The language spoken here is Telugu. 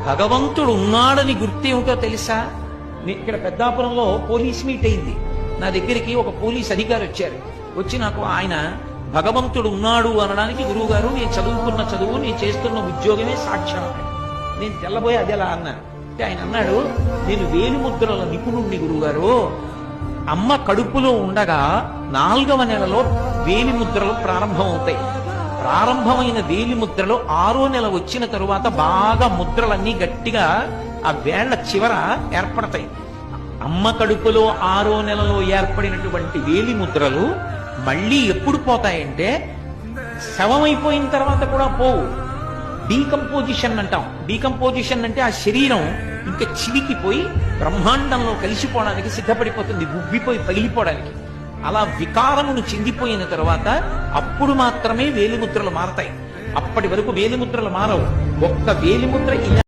భగవంతుడు ఉన్నాడని గుర్తేమిటో తెలుసా? ఇక్కడ పెద్దాపురంలో పోలీస్ మీట్ అయింది. నా దగ్గరికి ఒక పోలీస్ అధికారి వచ్చారు. వచ్చి నాకు ఆయన భగవంతుడు ఉన్నాడు అనడానికి, గురువు గారు నేను చదువుకున్న చదువు, నేను చేస్తున్న ఉద్యోగమే సాక్ష్యం. నేను తెల్లబోయి అది ఎలా అన్నాను అంటే ఆయన అన్నాడు, నేను వేలిముద్రల నిపుణుణ్ణి గురువుగారు. అమ్మ కడుపులో ఉండగా 4వ నెలలో వేలిముద్రలు ప్రారంభమవుతాయి. ప్రారంభమైన వేలిముద్రలు 6వ నెల వచ్చిన తరువాత బాగా ముద్రలన్నీ గట్టిగా ఆ వేళ్ల చివర ఏర్పడతాయి. అమ్మ కడుపులో 6వ నెలలో ఏర్పడినటువంటి వేలిముద్రలు మళ్ళీ ఎప్పుడు పోతాయంటే శవమైపోయిన తర్వాత కూడా పోవు. డీకంపోజిషన్ అంటాం. డీకంపోజిషన్ అంటే ఆ శరీరం ఇంకా చివికిపోయి బ్రహ్మాండంలో కలిసిపోవడానికి సిద్ధపడిపోతుంది, ఉబ్బిపోయి పగిలిపోవడానికి. అలా వికారమును చెందిపోయిన తర్వాత అప్పుడు మాత్రమే వేలిముద్రలు మారతాయి. అప్పటి వరకు వేలిముద్రలు మారవు. ఒక్క వేలిముద్ర ఇలా